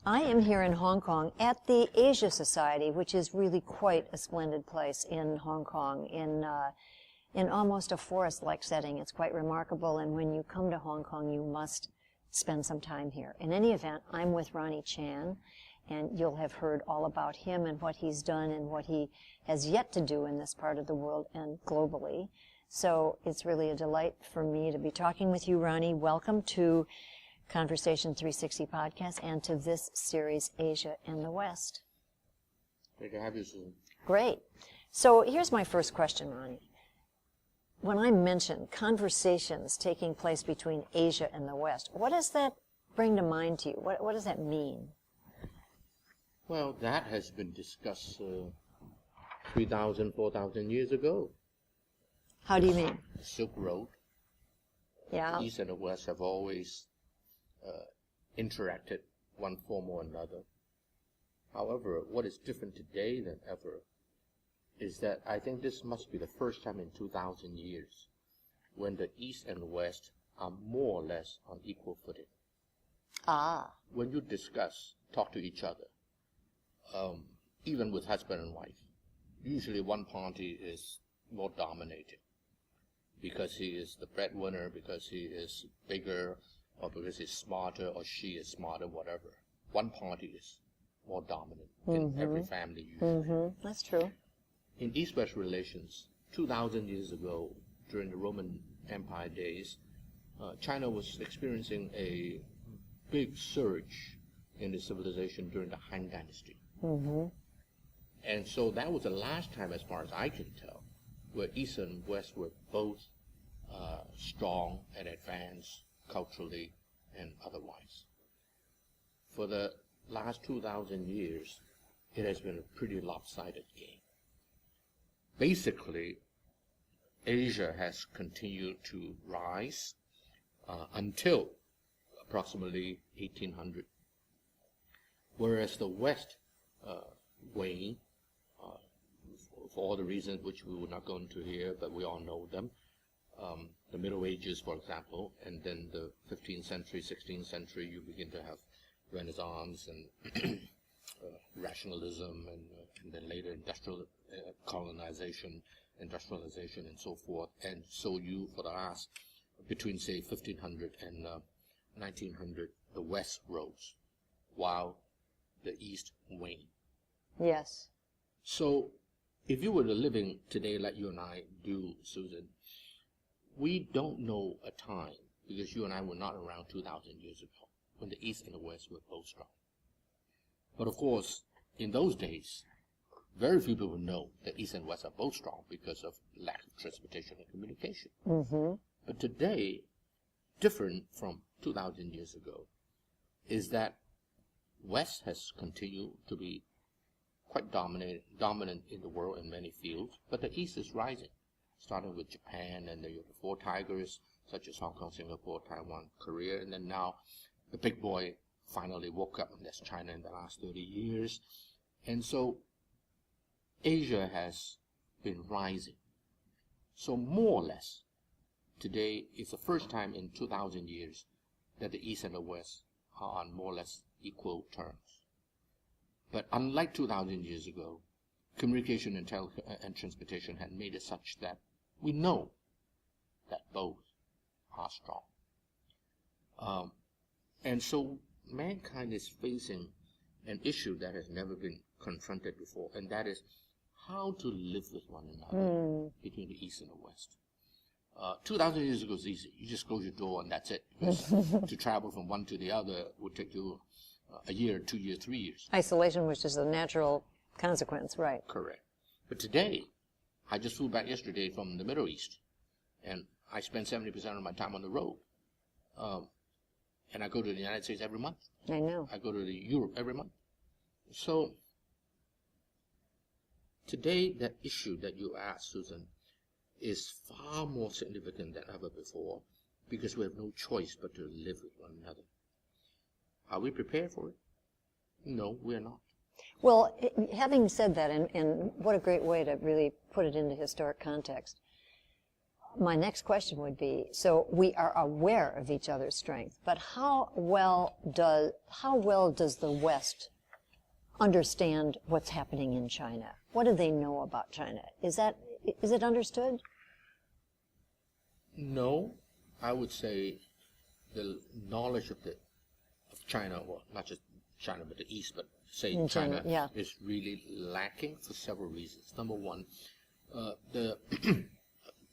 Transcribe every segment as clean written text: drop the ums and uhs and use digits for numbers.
I am here in Hong Kong at the Asia Society, which is really quite a splendid place in Hong Kong, in almost a forest-like setting. It's quite remarkable, and when you come to Hong Kong, you must spend some time here. In any event, I'm with Ronnie Chan, and you'll have heard all about him and what he's done and what he has yet to do in this part of the world and globally. So it's really a delight for me to be talking with you, Ronnie. Welcome to Conversation 360 podcast and to this series, Asia and the West. Great to have you, Susan. Great. So here's my first question, Ronnie. When I mention conversations taking place between Asia and the West, what does that bring to mind to you? What does that mean? Well, that has been discussed 3,000, 4,000 years ago. How do you mean? The Silk Road. Yeah. The East and the West have always interacted one form or another. However, what is different today than ever is that I think this must be the first time in 2,000 years when the East and the West are more or less on equal footing. Ah. When you talk to each other, even with husband and wife, usually one party is more dominating because he is the breadwinner, because he is bigger, or because he's smarter, or she is smarter, whatever. One party is more dominant in every family usually. That's true. In East-West relations, 2,000 years ago, during the Roman Empire days, China was experiencing a big surge in the civilization during the Han Dynasty. And so that was the last time, as far as I can tell, where East and West were both strong and advanced culturally and otherwise. For the last 2,000 years, it has been a pretty lopsided game. Basically, Asia has continued to rise until approximately 1800, whereas the West waned, for all the reasons which we will not go into here, but we all know them. The Middle Ages, for example, and then the 15th century, 16th century, you begin to have Renaissance and rationalism, and then later industrial colonization, industrialization, and so forth. And so for the last, between, say, 1500 and 1900, the West rose, while the East waned. Yes. So if you were living today like you and I do, Susan, we don't know a time, because you and I were not around 2,000 years ago, when the East and the West were both strong. But of course, in those days, very few people know that East and West are both strong because of lack of transportation and communication. But today, different from 2,000 years ago, is that West has continued to be quite dominant in the world in many fields, but the East is rising, starting with Japan, and then you have the four tigers, such as Hong Kong, Singapore, Taiwan, Korea, and then now the big boy finally woke up, and that's China in the last 30 years. And so Asia has been rising. So more or less, today is the first time in 2,000 years that the East and the West are on more or less equal terms. But unlike 2,000 years ago, communication and transportation had made it such that we know that both are strong. And so mankind is facing an issue that has never been confronted before, and that is how to live with one another between the East and the West. 2,000 years ago is easy. You just close your door and that's it. Because to travel from one to the other would take you a year, 2 years, 3 years. Isolation, which is a natural consequence, right? Correct. But today, I just flew back yesterday from the Middle East, and I spend 70% of my time on the road. And I go to the United States every month. I know. I go to Europe every month. So today, that issue that you asked, Susan, is far more significant than ever before, because we have no choice but to live with one another. Are we prepared for it? No, we are not. Well, having said that, and what a great way to really put it into historic context, my next question would be, so we are aware of each other's strength, but how well does the West understand what's happening in China? What do they know about China? Is it understood? No, I would say the knowledge of China, well, not just China, but the East, but say In China, China, yeah. is really lacking for several reasons. Number one, the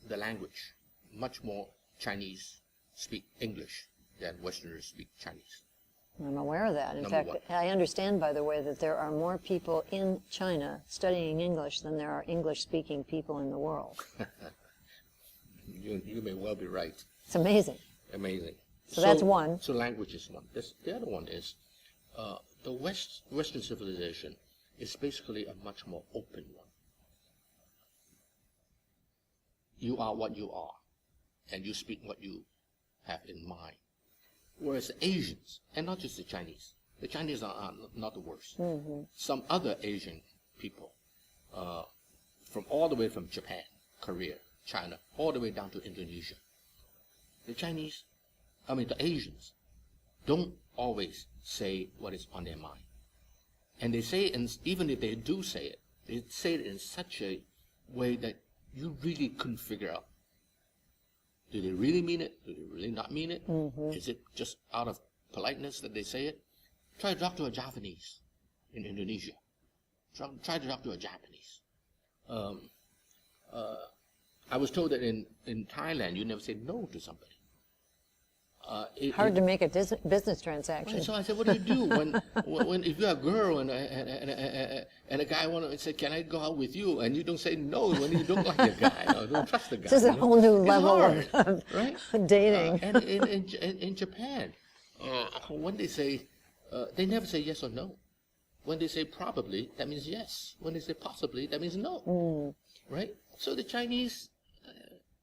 the language, much more Chinese speak English than Westerners speak Chinese. I'm aware of that. In Number fact, one. I understand, by the way, that there are more people in China studying English than there are English-speaking people in the world. You may well be right. It's amazing. Amazing. So that's one. So language is one. The other one is the Western civilization is basically a much more open one. You are what you are, and you speak what you have in mind. Whereas the Asians, and not just the Chinese are not the worst. Mm-hmm. Some other Asian people, from all the way from Japan, Korea, China, all the way down to Indonesia, the Asians don't always say what is on their mind. And they say, and even if they do say it, they say it in such a way that you really couldn't figure out. Do they really mean it? Do they really not mean it? Mm-hmm. Is it just out of politeness that they say it? Try to talk to a Japanese in Indonesia. Try to talk to a Japanese. I was told that in Thailand, you never say no to somebody. Hard to make a business transaction. Right, so I said, what do you do when if you're a girl and a guy wants to say, can I go out with you? And you don't say no when you don't like the guy, or don't trust the guy. This is a whole new level of right? dating. And in Japan, when they say, they never say yes or no. When they say probably, that means yes. When they say possibly, that means no. Mm. Right? So the Chinese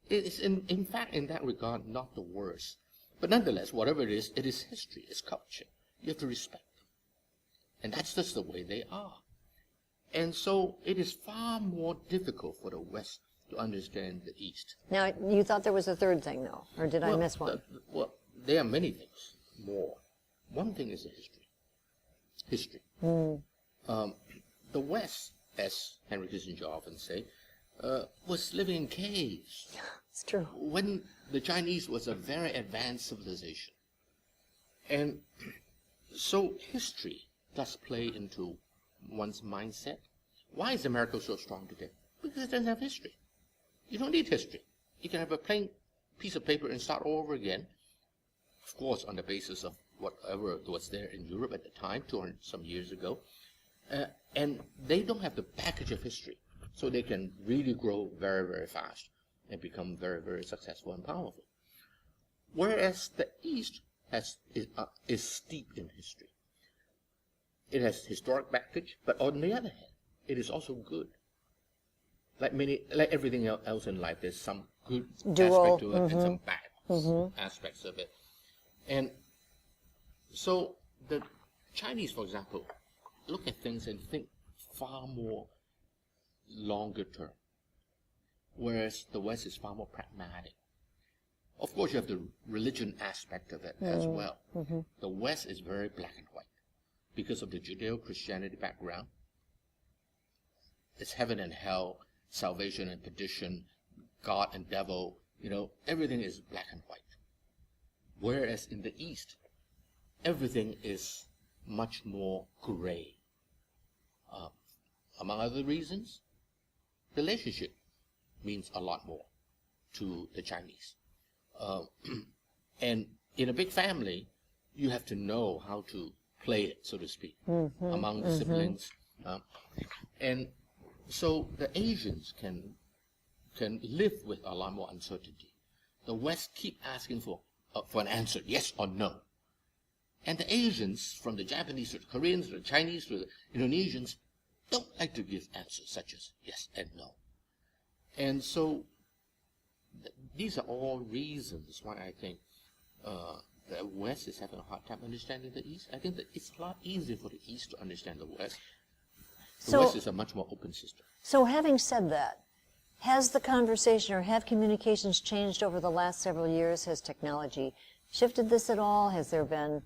is in fact in that regard not the worst. But nonetheless, whatever it is history, it's culture. You have to respect them. And that's just the way they are. And so it is far more difficult for the West to understand the East. Now, you thought there was a third thing, though, or did I miss one? There are many things more. One thing is the history. History. Mm. The West, as Henry Kissinger often say, was living in caves. It's true. When the Chinese was a very advanced civilization. And so history does play into one's mindset. Why is America so strong today? Because it doesn't have history. You don't need history. You can have a plain piece of paper and start all over again. Of course, on the basis of whatever was there in Europe at the time, 200 some years ago. And they don't have the package of history. So they can really grow very, very fast and become very, very successful and powerful. Whereas the East is steeped in history. It has historic baggage, but on the other hand, it is also good. Like everything else in life, there's some good aspect to it and some bad aspects of it. And so the Chinese, for example, look at things and think far more longer term, whereas the West is far more pragmatic. Of course, you have the religion aspect of it as well. Mm-hmm. The West is very black and white because of the Judeo-Christianity background. It's heaven and hell, salvation and perdition, God and devil, everything is black and white. Whereas in the East, everything is much more gray. Among other reasons, relationship means a lot more to the Chinese. And in a big family, you have to know how to play it, so to speak, among the siblings. And so the Asians can live with a lot more uncertainty. The West keep asking for an answer, yes or no. And the Asians, from the Japanese to the Koreans to the Chinese to the Indonesians, don't like to give answers such as yes and no. And so these are all reasons why I think the West is having a hard time understanding the East. I think that it's a lot easier for the East to understand the West. The West is a much more open system. So having said that, Has the conversation or have communications changed over the last several years? Has technology shifted this at all? Has there been,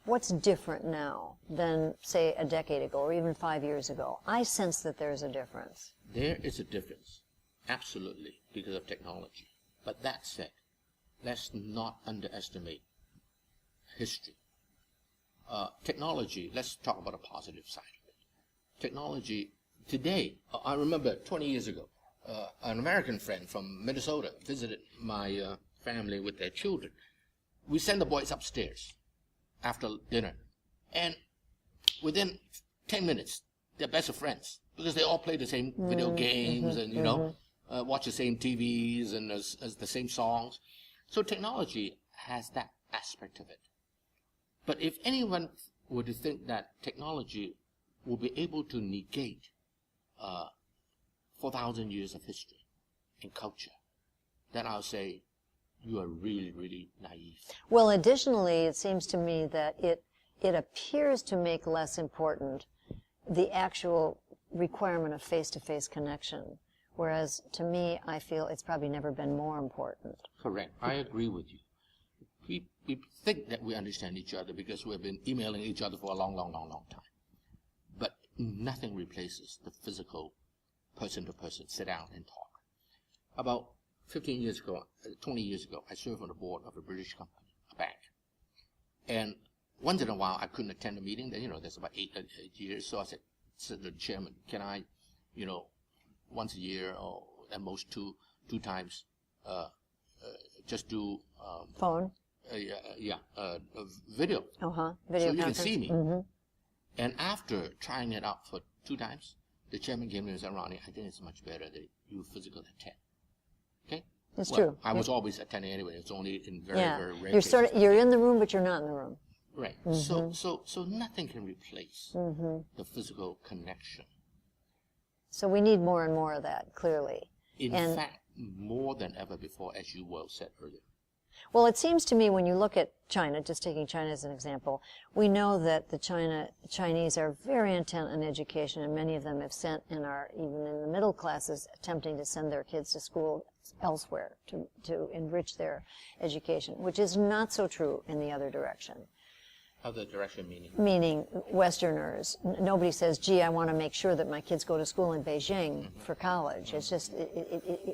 what's different now than, say, a decade ago or even 5 years ago? I sense that there's a difference. There is a difference, absolutely, because of technology. But that said, let's not underestimate history. Technology, let's talk about a positive side of it. Technology, today, I remember 20 years ago, an American friend from Minnesota visited my family with their children. We sent the boys upstairs after dinner, and within 10 minutes, they're best of friends because they all play the same video games and, you know, watch the same TVs and as the same songs. So technology has that aspect of it. But if anyone were to think that technology will be able to negate 4,000 years of history and culture, then I'll say you are really, really naive. Well, additionally, it seems to me that it appears to make less important the actual requirement of face-to-face connection, whereas to me, I feel it's probably never been more important. Correct. I agree with you. We think that we understand each other because we've been emailing each other for a long, long, long, long time. But nothing replaces the physical person-to-person, sit down and talk. About 15 years ago, 20 years ago, I served on the board of a British company, a bank. And once in a while, I couldn't attend a meeting. Then, you know, there's about 8 years. So I said to the chairman, can I, you know, once a year or at most two times, just do Phone? Video. Video so you can conference. see me. Mm-hmm. And after trying it out for 2 times, the chairman came in and said, Ronnie, I think it's much better that you physically attend. Okay? It's true. I was always attending anyway. It's only in very, very rare You're cases. you're in the room, but you're not in the room. Right. So nothing can replace the physical connection. So we need more and more of that, clearly. In fact, more than ever before, as you well said earlier. Well, it seems to me when you look at China, just taking China as an example, we know that the Chinese are very intent on education, and many of them have sent and are even in the middle classes attempting to send their kids to school elsewhere to enrich their education, which is not so true in the other direction. Other direction meaning? Meaning Westerners. Nobody says, gee, I want to make sure that my kids go to school in Beijing for college. It's just,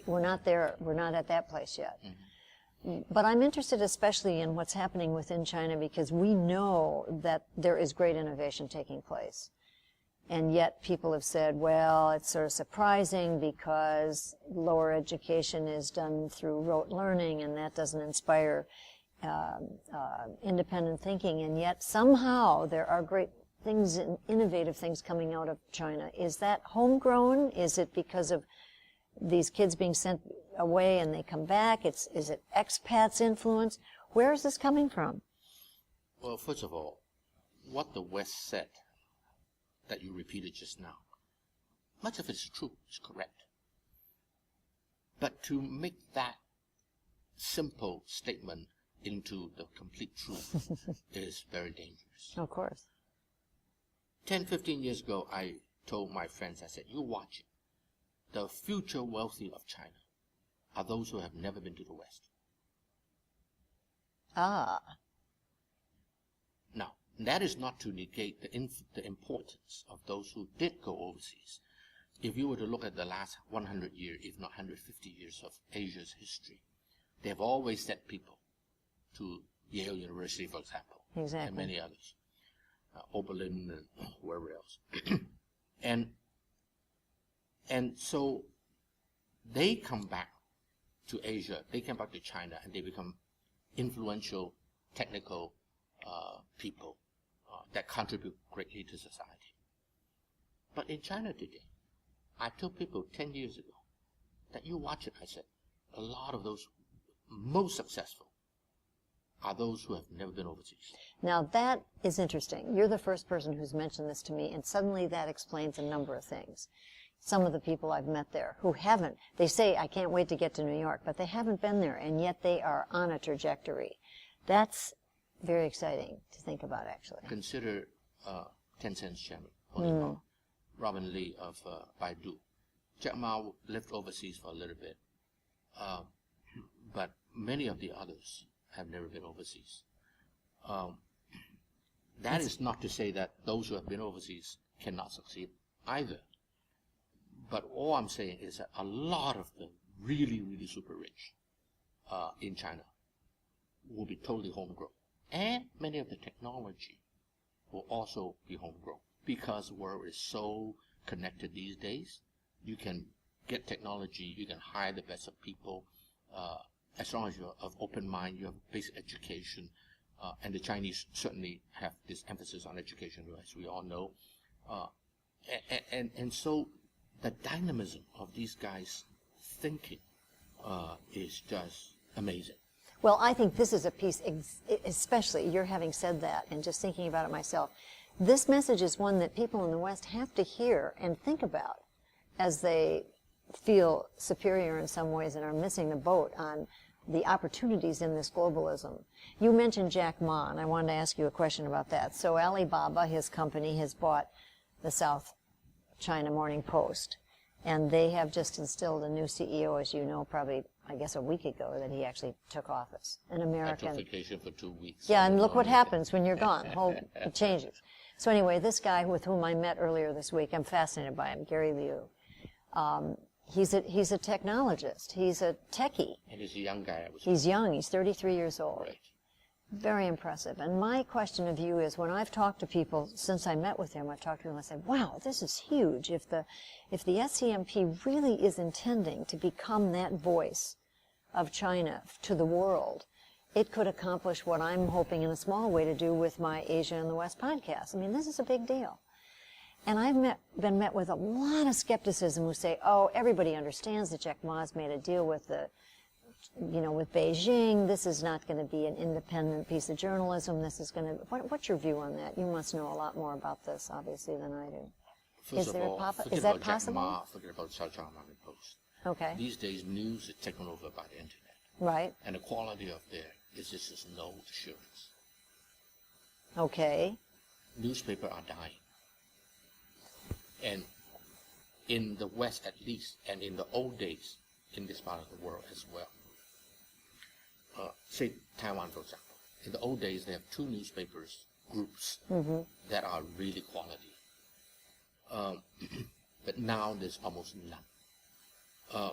we're not there. We're not at that place yet. But I'm interested especially in what's happening within China because we know that there is great innovation taking place. And yet people have said, well, it's sort of surprising because lower education is done through rote learning and that doesn't inspire independent thinking. And yet somehow there are great things and innovative things coming out of China. Is that homegrown? Is it because of these kids being sent away and they come back? Is it expats' influence? Where is this coming from? Well, first of all, what the West said that you repeated just now, much of it is true, it's correct. But to make that simple statement into the complete truth is very dangerous. Of course. 10, 15 years ago, I told my friends, I said, you watch it. The future wealthy of China are those who have never been to the West. Ah. Now, that is not to negate the importance of those who did go overseas. If you were to look at the last 100 years, if not 150 years of Asia's history, they have always sent people to Yale University, for example, Exactly. and many others, Oberlin and wherever else. And so they come back to Asia, they come back to China, and they become influential, technical people that contribute greatly to society. But in China today, I told people 10 years ago that you watch it, I said, a lot of those most successful are those who have never been overseas. Now that is interesting. You're the first person who's mentioned this to me, and suddenly that explains a number of things. Some of the people I've met there who haven't, they say, I can't wait to get to New York, but they haven't been there, and yet they are on a trajectory. That's very exciting to think about, actually. Consider Tencent's chairman, Robin Li of Baidu. Jack Ma lived overseas for a little bit, but many of the others have never been overseas. That is not to say that those who have been overseas cannot succeed either. But all I'm saying is that a lot of the really, really super rich in China will be totally homegrown. And many of the technology will also be homegrown, because the world is so connected these days. You can get technology, you can hire the best of people, as long as you're of open mind, you have basic education, and the Chinese certainly have this emphasis on education, as we all know. And so the dynamism of these guys' thinking is just amazing. Well, I think this is a piece, especially you're having said that and just thinking about it myself. This message is one that people in the West have to hear and think about as they feel superior in some ways and are missing the boat on the opportunities in this globalism. You mentioned Jack Ma, and I wanted to ask you a question about that. So Alibaba, his company, has bought the South China Morning Post, and they have just instilled a new CEO, as you know, probably, I guess, a week ago that he actually took office. An American. I took vacation for 2 weeks. Yeah, and look what happens when you're gone. It changes. So anyway, this guy with whom I met earlier this week, I'm fascinated by him, Gary Liu. He's a technologist. He's a techie. And he's a young guy. He's young. He's 33 years old. Right. Very impressive. And my question of you is, when I've talked to people since I met with him, I've talked to them and I said, wow, this is huge. If the SCMP really is intending to become that voice of China to the world, it could accomplish what I'm hoping in a small way to do with my Asia and the West podcast. I mean, this is a big deal. And I've been met with a lot of skepticism who say, oh, everybody understands that Jack Ma's made a deal with with Beijing. This is not going to be an independent piece of journalism. This is going to, what's your view on that? You must know a lot more about this, obviously, than I do. First of all, is that possible? Jack Ma, forget about South China Morning Post. Okay. These days, news is taken over by the internet. Right. And the quality of there is just no assurance. Okay. Newspapers are dying. And in the West at least, and in the old days, in this part of the world as well. Say Taiwan, for example. In the old days, they have 2 newspapers groups that are really quality. But now there's almost none.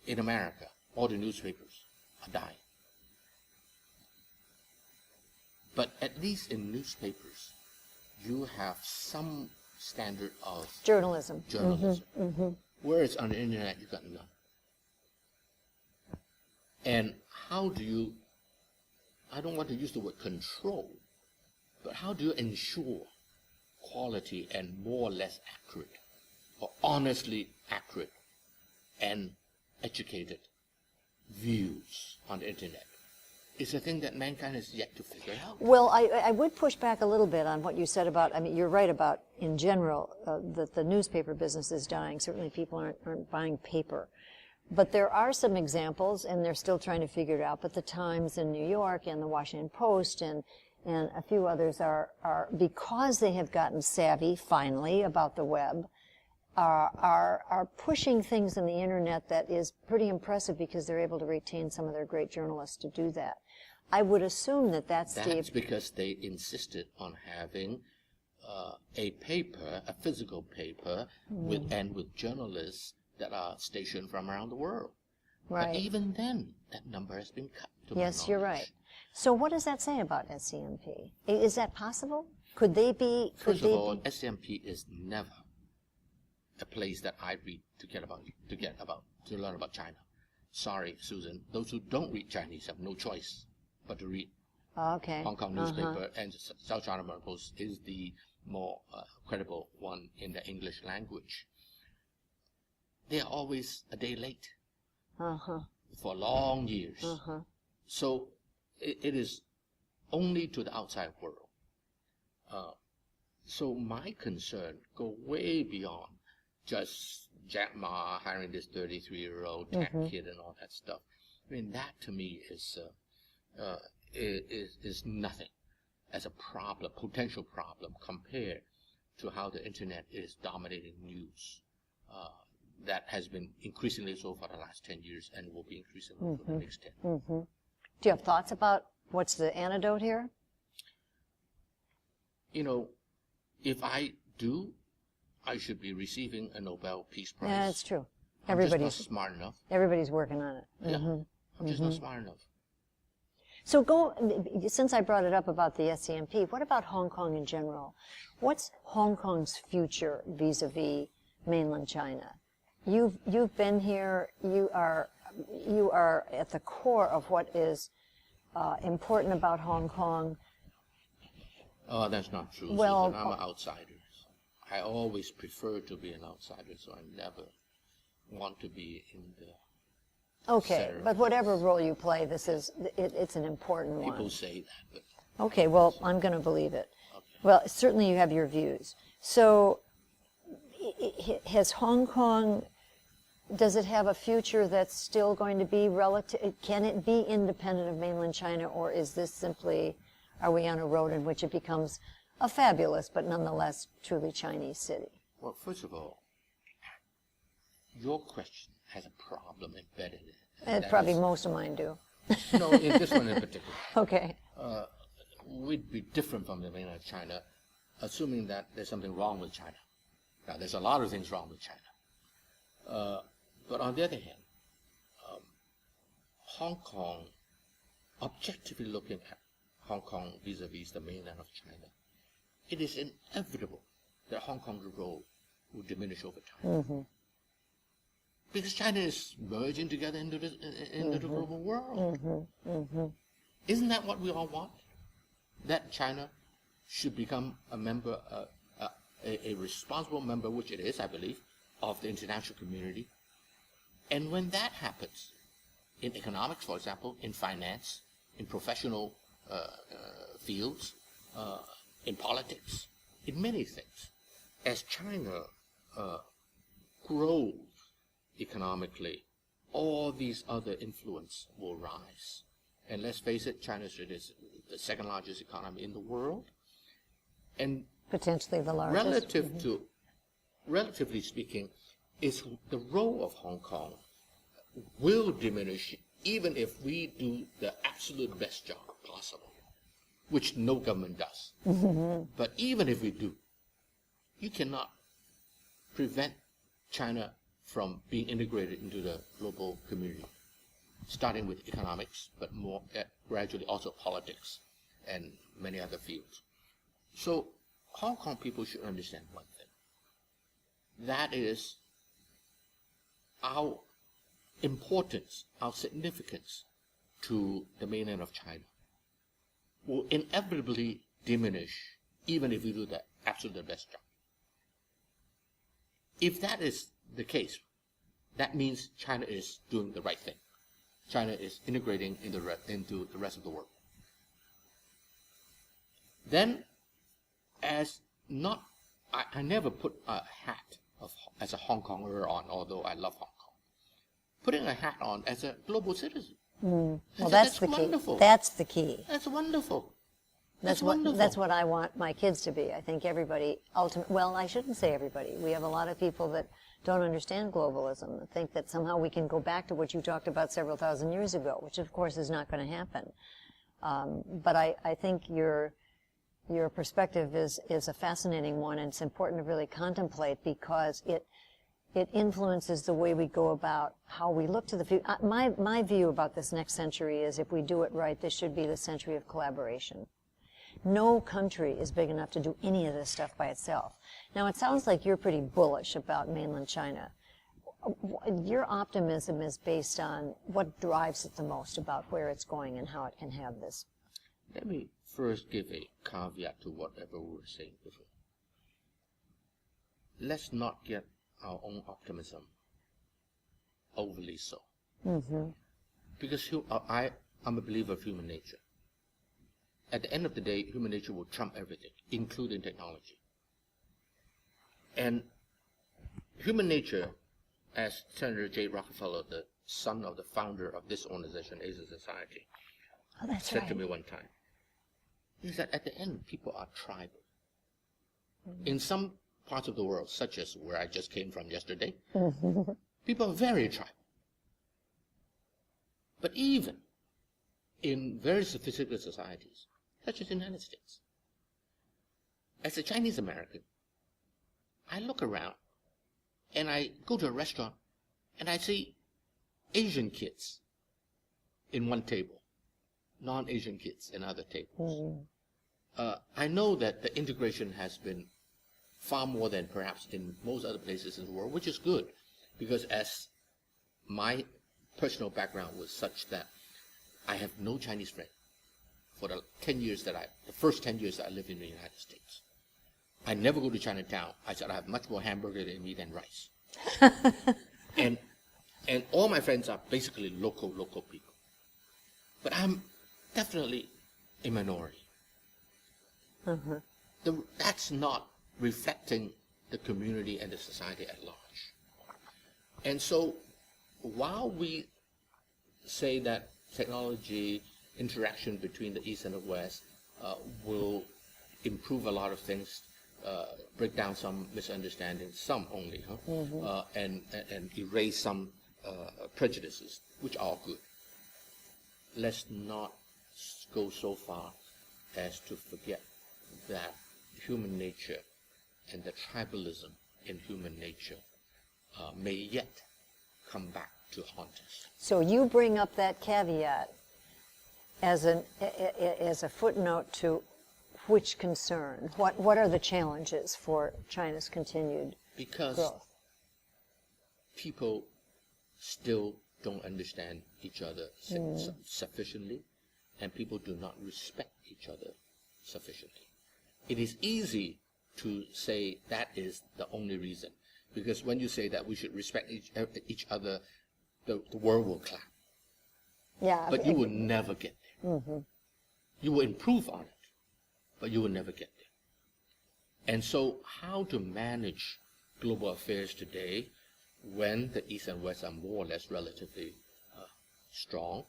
In America, all the newspapers are dying. But at least in newspapers, you have some standard of journalism. Whereas on the internet, you got none. And how do you, I don't want to use the word control, but how do you ensure quality and more or less accurate, or honestly accurate and educated views on the internet? It's a thing that mankind has yet to figure out. Well, I would push back a little bit on what you said about, I mean, you're right about, in general, that the newspaper business is dying. Certainly people aren't buying paper. But there are some examples, and they're still trying to figure it out, but the Times in New York and the Washington Post and a few others are because they have gotten savvy, finally, about the web, are pushing things in the internet that is pretty impressive because they're able to retain some of their great journalists to do that. I would assume that's because they insisted on having a paper, a physical paper, with journalists that are stationed from around the world. Right. But even then, that number has been cut. Yes, you're right. So what does that say about SCMP? Is that possible? Could they be? First of all, SCMP is never a place that I read to learn about China. Sorry, Susan. Those who don't read Chinese have no choice but to read Hong Kong newspaper, and South China Morning Post is the more credible one in the English language. They are always a day late for long years. So it is only to the outside world. So my concern go way beyond just Jack Ma hiring this 33-year-old tech kid and all that stuff. I mean, that to me is nothing as a problem, potential problem, compared to how the internet is dominating news. that has been increasingly so for the last 10 years and will be increasingly for the next 10. Do you have thoughts about what's the antidote here? You know, if I do, I should be receiving a Nobel Peace Prize. Yeah, it's true. I'm just not smart enough. Everybody's working on it. Yeah, I'm just not smart enough. So since I brought it up about the SCMP, what about Hong Kong in general? What's Hong Kong's future vis-a-vis mainland China? You've been here. You are at the core of what is important about Hong Kong. Oh, that's not true, Well, Susan. I'm an outsider. I always prefer to be an outsider, so I never want to be in the Okay, center. but whatever role you play, it's an important one. People say that, but Okay, well, I'm going to believe it. okay. Well, certainly you have your views. So has Hong Kong, does it have a future that's still going to be relative? Can it be independent of mainland China, or is this simply, are we on a road in which it becomes a fabulous but nonetheless truly Chinese city? Well, first of all, your question has a problem embedded in it. and that Probably is- most of mine do. No, in this one in particular. Okay. We'd be different from the mainland China, assuming that there's something wrong with China. Now, there's a lot of things wrong with China. But on the other hand, Hong Kong, objectively looking at Hong Kong vis-a-vis the mainland of China, it is inevitable that Hong Kong's role will diminish over time. Because China is merging together into the global world. Isn't that what we all want? That China should become a member, a responsible member, which it is, I believe, of the international community. And when that happens, in economics, for example, in finance, in professional fields, in politics, in many things, as China grows economically, all these other influence will rise. And let's face it, China is the second largest economy in the world. And Potentially the largest. relatively speaking, is the role of Hong Kong will diminish even if we do the absolute best job possible, which no government does. But even if we do, you cannot prevent China from being integrated into the global community, starting with economics, but more gradually also politics and many other fields. So Hong Kong people should understand one thing. That is our importance, our significance to the mainland of China will inevitably diminish even if we do the absolute best job. If that is the case, that means China is doing the right thing. China is integrating into the rest of the world. Then, I never put a hat as a Hong Konger on, although I love Hong Kong. Putting a hat on as a global citizen. Well, that's the wonderful. key. That's the key. That's wonderful. That's what I want my kids to be. I think everybody well, I shouldn't say everybody. We have a lot of people that don't understand globalism, that think that somehow we can go back to what you talked about several thousand years ago, which of course is not going to happen. But I think your perspective is a fascinating one, and it's important to really contemplate because it influences the way we go about how we look to the future. My view about this next century is if we do it right, this should be the century of collaboration. No country is big enough to do any of this stuff by itself. Now, it sounds like you're pretty bullish about mainland China. Your optimism is based on what drives it the most about where it's going and how it can have this. Let me first give a caveat to whatever we were saying before. Let's not get our own optimism overly so. Because I'm a believer of human nature. At the end of the day, human nature will trump everything, including technology. And human nature, as Senator J. Rockefeller, the son of the founder of this organization, Asia Society, said to me one time, is that at the end, people are tribal. In some parts of the world, such as where I just came from yesterday, people are very tribal. But even in very sophisticated societies, such as the United States, as a Chinese American, I look around and I go to a restaurant and I see Asian kids in one table, non-Asian kids in other tables. I know that the integration has been far more than perhaps in most other places in the world, which is good, because as my personal background was such that I have no Chinese friend for the first 10 years that I lived in the United States. I never go to Chinatown. I said I have much more hamburger than meat and rice. and all my friends are basically local people. But I'm definitely a minority. That's not reflecting the community and the society at large. And so while we say that technology interaction between the East and the West will improve a lot of things, break down some misunderstandings, some only, and erase some prejudices, which are good. Let's not go so far as to forget that human nature and the tribalism in human nature may yet come back to haunt us. So you bring up that caveat as a footnote to which concern? What are the challenges for China's continued growth? People still don't understand each other sufficiently, and people do not respect each other sufficiently. It is easy to say that is the only reason, because when you say that we should respect each other, the world will clap. Yeah, but you will never get there. You will improve on it, but you will never get there. And so how to manage global affairs today when the East and West are more or less relatively strong,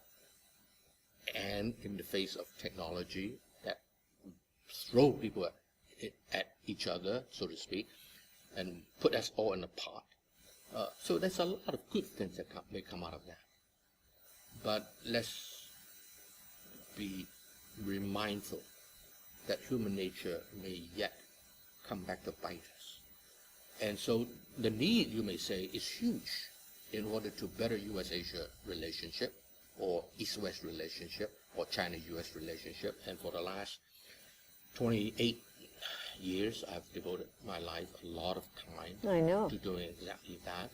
and in the face of technology that throw people at each other, so to speak, and put us all in a pot. So there's a lot of good things that may come out of that. But let's be mindful that human nature may yet come back to bite us. And so the need, you may say, is huge in order to better U.S.-Asia relationship, or East-West relationship, or China-U.S. relationship. And for the last 28 years, I've devoted my life a lot of time to doing exactly that.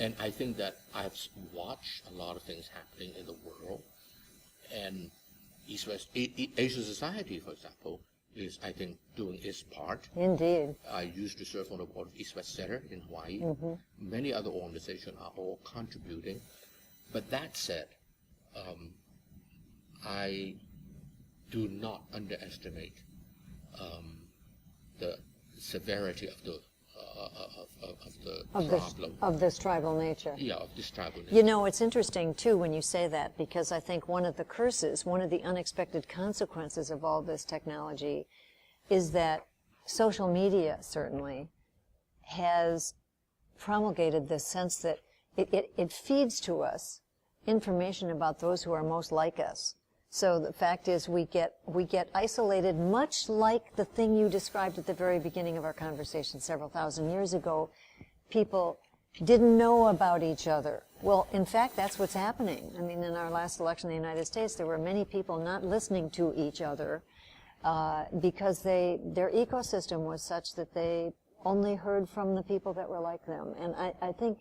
And I think that I've watched a lot of things happening in the world, and East-West Asia Society, for example, is, I think, doing its part. Indeed. I used to serve on the board of East-West Center in Hawaii. Many other organizations are all contributing. But that said, I do not underestimate the severity of the problem. Of this tribal nature. Yeah, of this tribal nature. You know, it's interesting, too, when you say that, because I think one of the curses, one of the unexpected consequences of all this technology is that social media, certainly, has promulgated this sense that it feeds to us information about those who are most like us. So the fact is we get isolated, much like the thing you described at the very beginning of our conversation several thousand years ago. People didn't know about each other. Well, in fact, that's what's happening. I mean, in our last election in the United States, there were many people not listening to each other because their ecosystem was such that they only heard from the people that were like them. And I think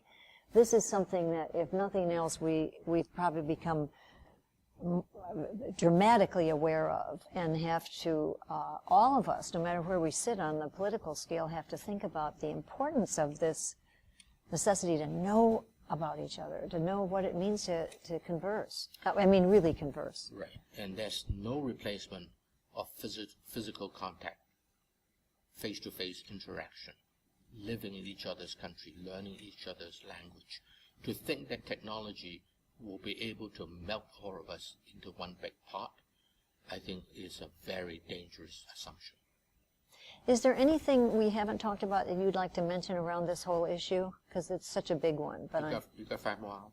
this is something that, if nothing else, we've probably become dramatically aware of, and have to, all of us, no matter where we sit on the political scale, have to think about the importance of this necessity to know about each other, to know what it means to converse. I mean, really converse. Right. And there's no replacement of physical contact, face-to-face interaction, living in each other's country, learning each other's language. To think that technology will be able to melt all of us into one big pot, I think is a very dangerous assumption. Is there anything we haven't talked about that you'd like to mention around this whole issue? Because it's such a big one. But You got 5 more hours.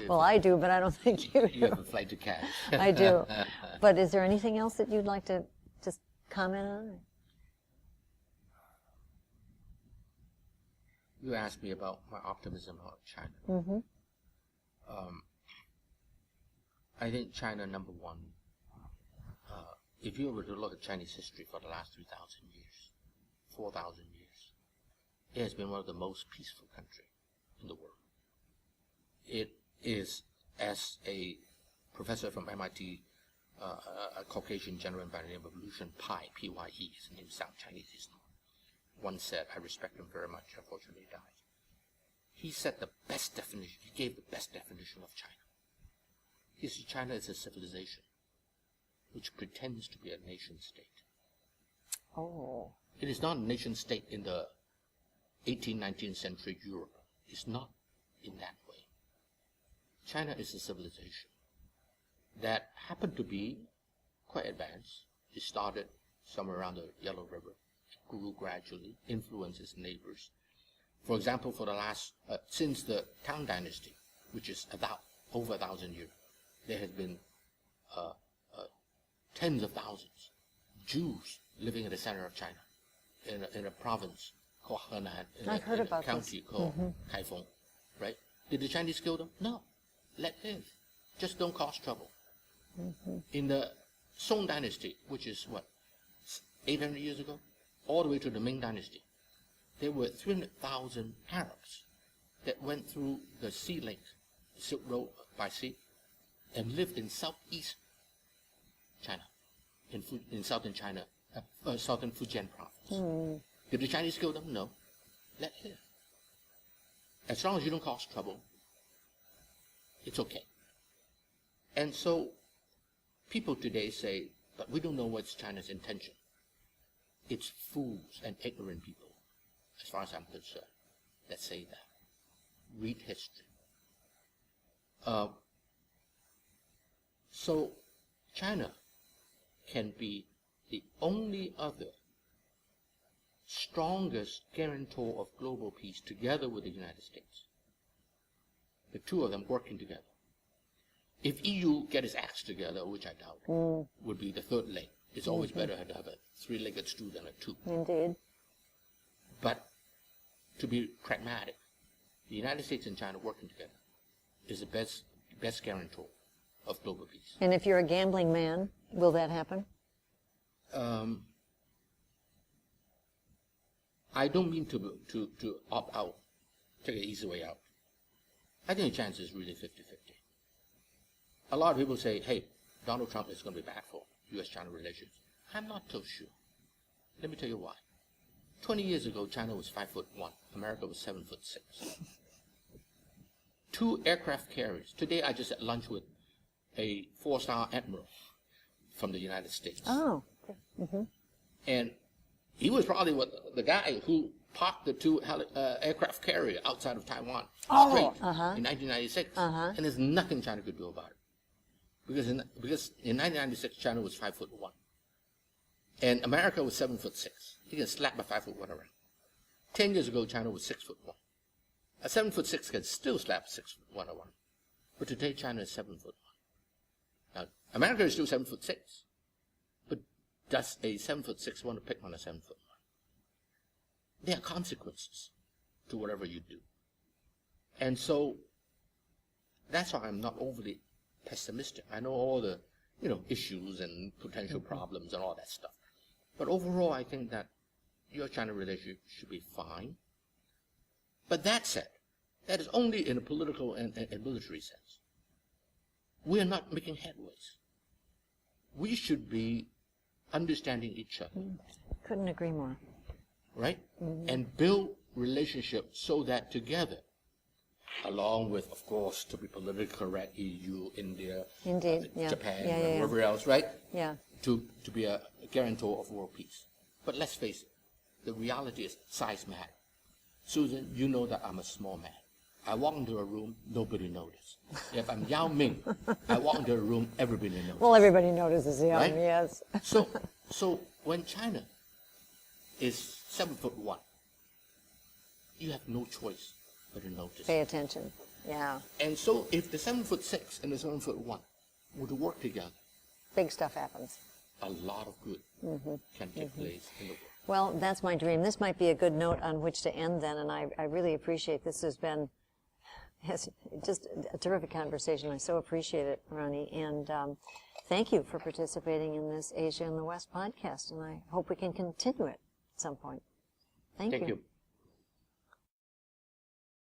well, I do, but I don't think you do. You have a flight to catch. I do. But is there anything else that you'd like to just comment on? You asked me about my optimism about China. Mm-hmm. I think China, number one, if you were to look at Chinese history for the last 3,000 years, 4,000 years, it has been one of the most peaceful countries in the world. It is, as a professor from MIT, a Caucasian gentleman by the name of Lucian Pai, P-Y-E, his name sounds Chinese, he's not, once said, I respect him very much, unfortunately he died. He said the best definition, he gave the best definition of China. He said China is a civilization which pretends to be a nation state. Oh. It is not a nation state in the 18th, 19th century Europe. It's not in that way. China is a civilization that happened to be quite advanced. It started somewhere around the Yellow River, grew gradually, influenced its neighbors. For example, for the last, since the Tang Dynasty, which is about over 1,000 years, there has been tens of thousands Jews living in the center of China, in a province called Henan, in a county called Kaifeng, right? Did the Chinese kill them? No. Let live. Just don't cause trouble. In the Song Dynasty, which is what, 800 years ago, all the way to the Ming Dynasty, there were 300,000 Arabs that went through the sea link, the Silk Road by sea, and lived in southeast China, in southern China, southern Fujian province. Did the Chinese kill them? No. Let live. As long as you don't cause trouble, it's okay. And so people today say, but we don't know what's China's intention. It's fools and ignorant people, as far as I'm concerned, that say that. Read history. So China can be the only other strongest guarantor of global peace together with the United States. The two of them working together. If EU get its acts together, which I doubt, would be the third leg. It's always better to have a three-legged stool than a two. Indeed. But to be pragmatic, the United States and China working together is the best guarantor of global peace. And if you're a gambling man, will that happen? I don't mean to opt out, take an easy way out. I think the chance is really 50-50. A lot of people say, hey, Donald Trump is going to be bad for U.S.-China relations. I'm not so sure. Let me tell you why. 20 years ago, China was 5'1", America was 7'6". 2 aircraft carriers. Today, I just had lunch with a 4-star admiral from the United States. Oh. And he was probably the guy who parked the 2 aircraft carrier outside of Taiwan straight in 1996. And there's nothing China could do about it. Because in 1996, China was 5'1", and America was 7'6". He can slap a 5'1" around. 10 years ago, China was 6'1". A 7'6" can still slap 6'1" around. But today, China is 7'1". Now, America is still 7'6", but does a 7'6" want to pick on a 7'1"? There are consequences to whatever you do, and so that's why I'm not overly pessimistic. I know all the, issues and potential problems and all that stuff. But overall, I think that U.S.-China relationship should be fine. But that said, that is only in a political and military sense. We are not making headways. We should be understanding each other. Couldn't agree more. Right? And build relationships so that together, along with, of course, to be politically correct, EU, India, Japan, and wherever else, right? Yeah. To be a guarantor of world peace. But let's face it, the reality is size matters. Susan, you know that I'm a small man. I walk into a room, nobody notices. If I'm Yao Ming, I walk into a room, everybody notices. Well, everybody notices Yao right? Ming, yes. So when China is 7'1", you have no choice but to notice. Pay attention. Yeah. And so if the 7'6" and the 7'1" would work together, Big stuff happens. a lot of good can take place in the world. Well, that's my dream. This might be a good note on which to end then, and I really appreciate this. Has been just a terrific conversation. I so appreciate it, Ronnie, and thank you for participating in this Asia in the West podcast, and I hope we can continue it at some point. Thank you. Thank you.